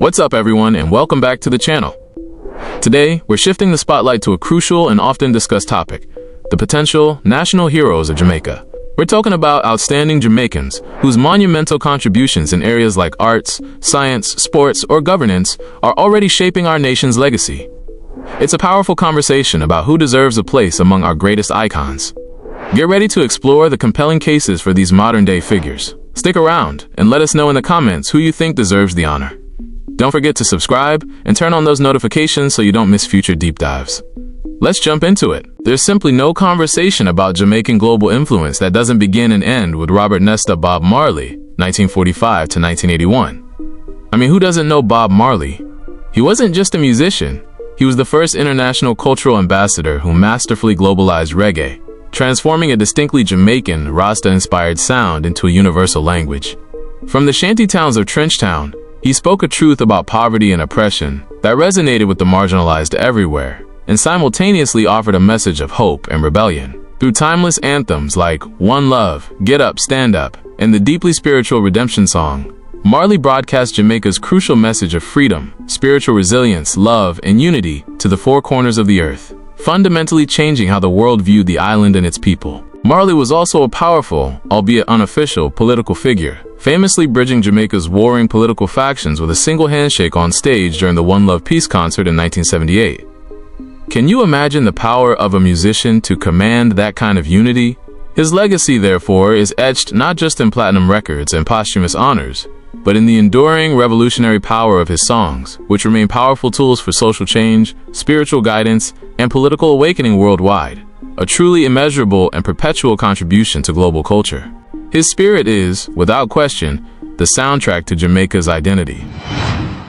What's up everyone, and welcome back to the channel. Today, we're shifting the spotlight to a crucial and often discussed topic, the potential national heroes of Jamaica. We're talking about outstanding Jamaicans whose monumental contributions in areas like arts, science, sports, or governance are already shaping our nation's legacy. It's a powerful conversation about who deserves a place among our greatest icons. Get ready to explore the compelling cases for these modern-day figures. Stick around and let us know in the comments who you think deserves the honor. Don't forget to subscribe and turn on those notifications so you don't miss future deep dives. Let's jump into it. There's simply no conversation about Jamaican global influence that doesn't begin and end with Robert Nesta Bob Marley, 1945 to 1981. I mean, who doesn't know Bob Marley? He wasn't just a musician. He was the first international cultural ambassador who masterfully globalized reggae, transforming a distinctly Jamaican, Rasta-inspired sound into a universal language. From the shanty towns of Trenchtown, he spoke a truth about poverty and oppression that resonated with the marginalized everywhere, and simultaneously offered a message of hope and rebellion. Through timeless anthems like One Love, Get Up, Stand Up, and the deeply spiritual Redemption Song, Marley broadcast Jamaica's crucial message of freedom, spiritual resilience, love, and unity to the four corners of the earth, fundamentally changing how the world viewed the island and its people. Marley was also a powerful, albeit unofficial, political figure, famously bridging Jamaica's warring political factions with a single handshake on stage during the One Love Peace concert in 1978. Can you imagine the power of a musician to command that kind of unity? His legacy, therefore, is etched not just in platinum records and posthumous honors, but in the enduring revolutionary power of his songs, which remain powerful tools for social change, spiritual guidance, and political awakening worldwide, a truly immeasurable and perpetual contribution to global culture. His spirit is, without question, the soundtrack to Jamaica's identity.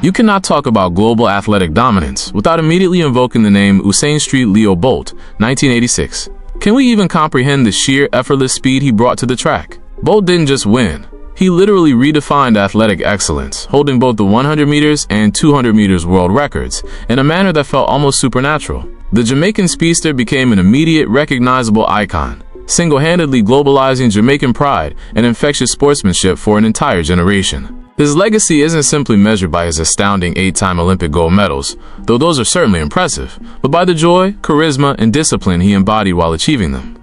You cannot talk about global athletic dominance without immediately invoking the name Usain Street Leo Bolt, 1986. Can we even comprehend the sheer effortless speed he brought to the track? Bolt didn't just win. He literally redefined athletic excellence, holding both the 100 meters and 200 meters world records in a manner that felt almost supernatural. The Jamaican speedster became an immediate, recognizable icon, single-handedly globalizing Jamaican pride and infectious sportsmanship for an entire generation. His legacy isn't simply measured by his astounding 8-time Olympic gold medals, though those are certainly impressive, but by the joy, charisma, and discipline he embodied while achieving them.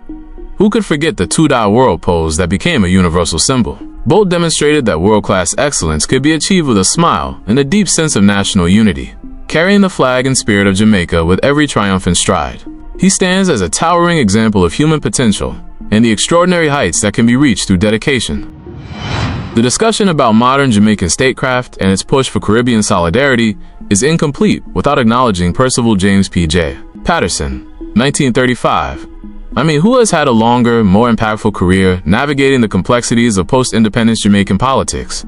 Who could forget the two-die world pose that became a universal symbol? Bolt demonstrated that world-class excellence could be achieved with a smile and a deep sense of national unity, carrying the flag and spirit of Jamaica with every triumphant stride. He stands as a towering example of human potential and the extraordinary heights that can be reached through dedication. The discussion about modern Jamaican statecraft and its push for Caribbean solidarity is incomplete without acknowledging Percival James P.J. Patterson, 1935. I mean, who has had a longer, more impactful career navigating the complexities of post-independence Jamaican politics?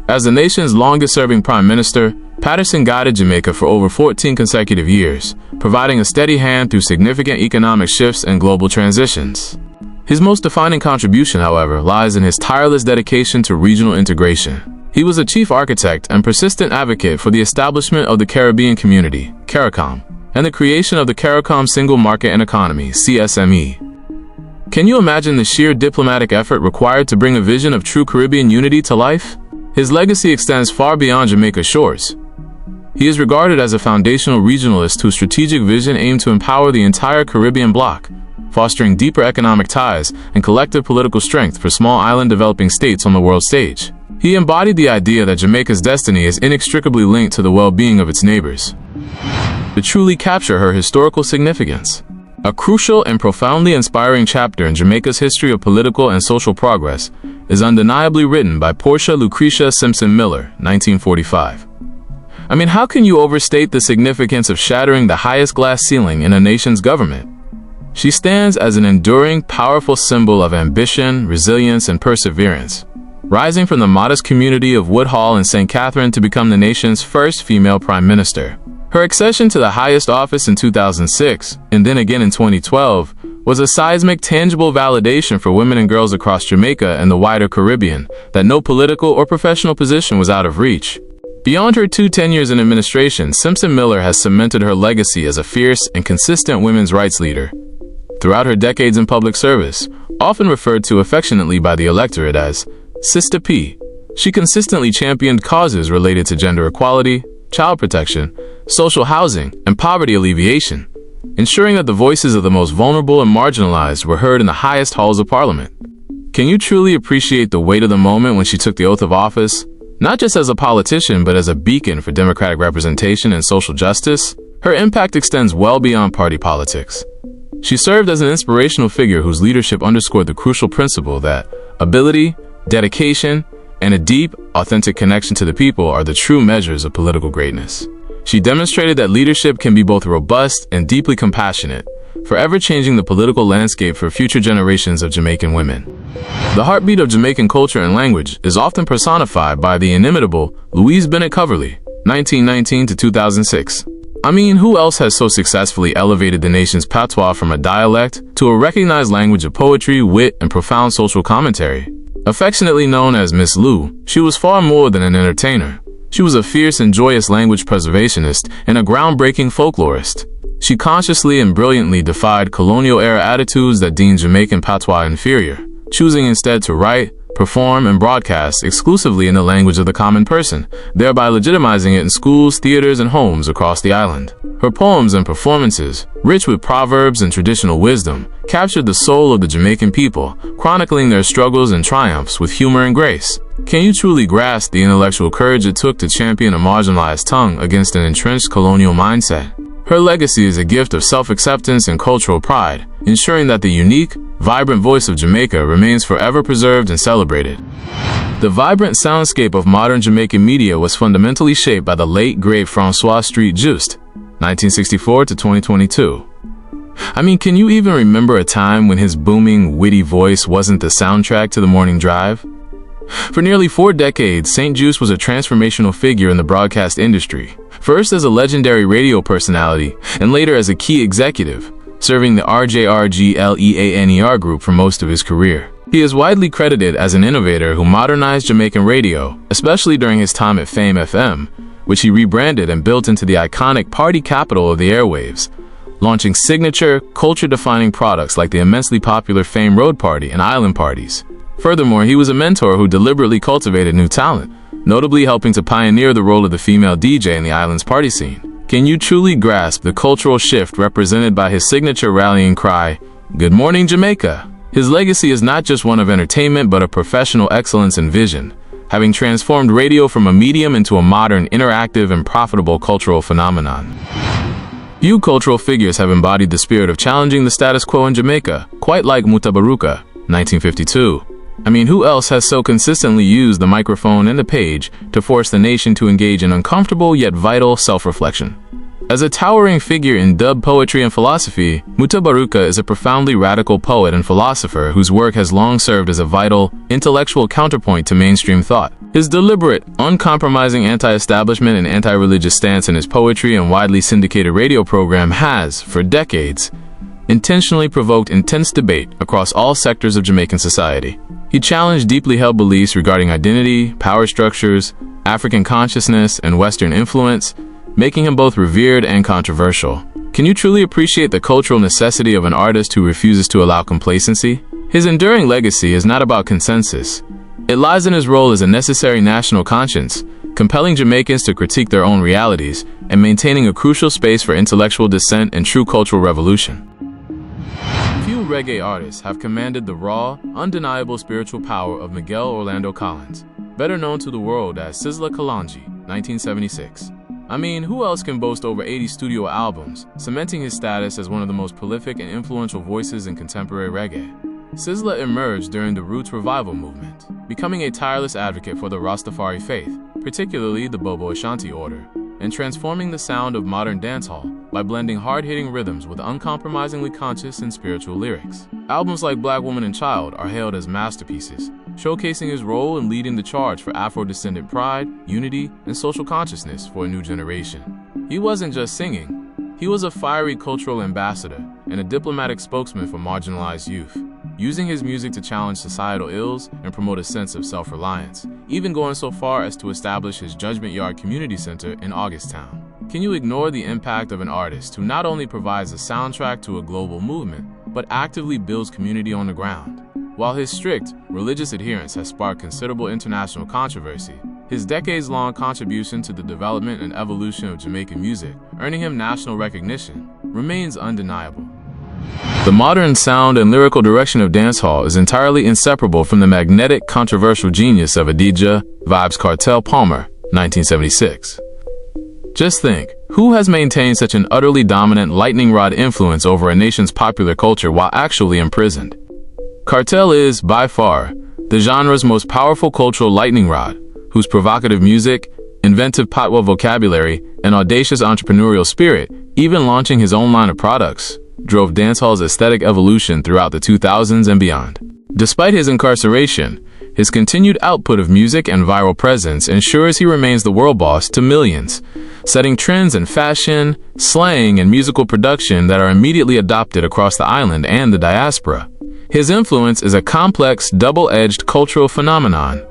As the nation's longest-serving prime minister, Patterson guided Jamaica for over 14 consecutive years, providing a steady hand through significant economic shifts and global transitions. His most defining contribution, however, lies in his tireless dedication to regional integration. He was a chief architect and persistent advocate for the establishment of the Caribbean Community, CARICOM, and the creation of the CARICOM Single Market and Economy, CSME. Can you imagine the sheer diplomatic effort required to bring a vision of true Caribbean unity to life? His legacy extends far beyond Jamaica's shores. He is regarded as a foundational regionalist whose strategic vision aimed to empower the entire Caribbean bloc, fostering deeper economic ties and collective political strength for small island developing states on the world stage. He embodied the idea that Jamaica's destiny is inextricably linked to the well-being of its neighbors. To truly capture her historical significance, a crucial and profoundly inspiring chapter in Jamaica's history of political and social progress is undeniably written by Portia Lucretia Simpson Miller, 1945. I mean, how can you overstate the significance of shattering the highest glass ceiling in a nation's government? She stands as an enduring, powerful symbol of ambition, resilience, and perseverance, rising from the modest community of Woodhall in St. Catherine to become the nation's first female prime minister. Her accession to the highest office in 2006, and then again in 2012, was a seismic, tangible validation for women and girls across Jamaica and the wider Caribbean that no political or professional position was out of reach. Beyond her 2 tenures in administration, Simpson Miller has cemented her legacy as a fierce and consistent women's rights leader. Throughout her decades in public service, often referred to affectionately by the electorate as Sister P, She consistently championed causes related to gender equality, child protection, social housing, and poverty alleviation, ensuring that the voices of the most vulnerable and marginalized were heard in the highest halls of parliament. Can you truly appreciate the weight of the moment when she took the oath of office? Not just as a politician, but as a beacon for democratic representation and social justice? Her impact extends well beyond party politics. She served as an inspirational figure whose leadership underscored the crucial principle that ability, dedication, and a deep, authentic connection to the people are the true measures of political greatness. She demonstrated that leadership can be both robust and deeply compassionate, forever changing the political landscape for future generations of Jamaican women. The heartbeat of Jamaican culture and language is often personified by the inimitable Louise Bennett Coverley, 1919 to 2006. I mean, who else has so successfully elevated the nation's patois from a dialect to a recognized language of poetry, wit, and profound social commentary? Affectionately known as Miss Lou, she was far more than an entertainer. She was a fierce and joyous language preservationist and a groundbreaking folklorist. She consciously and brilliantly defied colonial-era attitudes that deemed Jamaican patois inferior, choosing instead to write, perform, and broadcast exclusively in the language of the common person, thereby legitimizing it in schools, theaters, and homes across the island. Her poems and performances, rich with proverbs and traditional wisdom, captured the soul of the Jamaican people, chronicling their struggles and triumphs with humor and grace. Can you truly grasp the intellectual courage it took to champion a marginalized tongue against an entrenched colonial mindset? Her legacy is a gift of self-acceptance and cultural pride, ensuring that the unique, vibrant voice of Jamaica remains forever preserved and celebrated. The vibrant soundscape of modern Jamaican media was fundamentally shaped by the late, great Francois Street Juste, 1964 to 2022. I mean, can you even remember a time when his booming, witty voice wasn't the soundtrack to the morning drive? For nearly 4 decades, St. Juste was a transformational figure in the broadcast industry, first as a legendary radio personality and later as a key executive, serving the RJRGLEANER group for most of his career. He is widely credited as an innovator who modernized Jamaican radio, especially during his time at Fame FM, which he rebranded and built into the iconic party capital of the airwaves, launching signature, culture-defining products like the immensely popular Fame Road Party and Island Parties. Furthermore, he was a mentor who deliberately cultivated new talent, notably helping to pioneer the role of the female DJ in the island's party scene. Can you truly grasp the cultural shift represented by his signature rallying cry, "Good morning, Jamaica"? His legacy is not just one of entertainment but of professional excellence and vision, having transformed radio from a medium into a modern, interactive, and profitable cultural phenomenon. Few cultural figures have embodied the spirit of challenging the status quo in Jamaica, quite like Mutabaruka, 1952. I mean, who else has so consistently used the microphone and the page to force the nation to engage in uncomfortable yet vital self-reflection? As a towering figure in dub poetry and philosophy, Mutabaruka is a profoundly radical poet and philosopher whose work has long served as a vital, intellectual counterpoint to mainstream thought. His deliberate, uncompromising anti-establishment and anti-religious stance in his poetry and widely syndicated radio program has, for decades, intentionally provoked intense debate across all sectors of Jamaican society. He challenged deeply held beliefs regarding identity, power structures, African consciousness, and Western influence, making him both revered and controversial. Can you truly appreciate the cultural necessity of an artist who refuses to allow complacency? His enduring legacy is not about consensus. It lies in his role as a necessary national conscience, compelling Jamaicans to critique their own realities and maintaining a crucial space for intellectual dissent and true cultural revolution. Few reggae artists have commanded the raw, undeniable spiritual power of Miguel Orlando Collins, better known to the world as Sizzla Kalonji, 1976. I mean, who else can boast over 80 studio albums, cementing his status as one of the most prolific and influential voices in contemporary reggae? Sizzla emerged during the Roots revival movement, becoming a tireless advocate for the Rastafari faith, particularly the Bobo Ashanti order, and transforming the sound of modern dancehall by blending hard-hitting rhythms with uncompromisingly conscious and spiritual lyrics. Albums like Black Woman and Child are hailed as masterpieces, showcasing his role in leading the charge for Afro-descendant pride, unity, and social consciousness for a new generation. He wasn't just singing, he was a fiery cultural ambassador and a diplomatic spokesman for marginalized youth, using his music to challenge societal ills and promote a sense of self-reliance, even going so far as to establish his Judgment Yard Community Center in Augusttown. Can you ignore the impact of an artist who not only provides a soundtrack to a global movement, but actively builds community on the ground? While his strict, religious adherence has sparked considerable international controversy, his decades-long contribution to the development and evolution of Jamaican music, earning him national recognition, remains undeniable. The modern sound and lyrical direction of dancehall is entirely inseparable from the magnetic, controversial genius of Adidja Vibes Cartel Palmer, 1976. Just think, who has maintained such an utterly dominant lightning rod influence over a nation's popular culture while actually imprisoned? Cartel is, by far, the genre's most powerful cultural lightning rod, whose provocative music, inventive patois vocabulary, and audacious entrepreneurial spirit, even launching his own line of products, drove dancehall's aesthetic evolution throughout the 2000s and beyond. Despite his incarceration, his continued output of music and viral presence ensures he remains the world boss to millions, setting trends in fashion, slang, and musical production that are immediately adopted across the island and the diaspora. His influence is a complex, double-edged cultural phenomenon.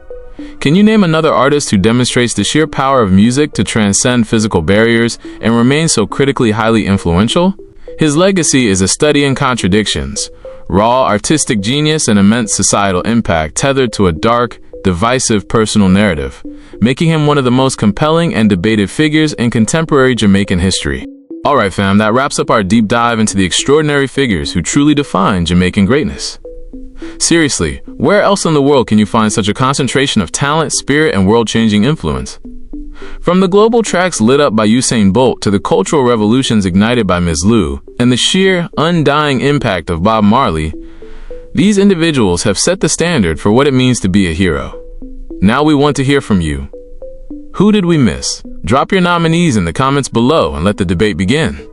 Can you name another artist who demonstrates the sheer power of music to transcend physical barriers and remain so critically highly influential? His legacy is a study in contradictions, raw artistic genius and immense societal impact tethered to a dark, divisive personal narrative, making him one of the most compelling and debated figures in contemporary Jamaican history. Alright fam, that wraps up our deep dive into the extraordinary figures who truly define Jamaican greatness. Seriously, where else in the world can you find such a concentration of talent, spirit, and world-changing influence? From the global tracks lit up by Usain Bolt to the cultural revolutions ignited by Ms. Lou and the sheer, undying impact of Bob Marley, these individuals have set the standard for what it means to be a hero. Now we want to hear from you. Who did we miss? Drop your nominees in the comments below and let the debate begin.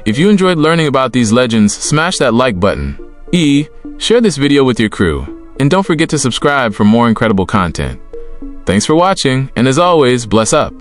If you enjoyed learning about these legends, smash that like button. Share this video with your crew. And don't forget to subscribe for more incredible content. Thanks for watching, and as always, bless up.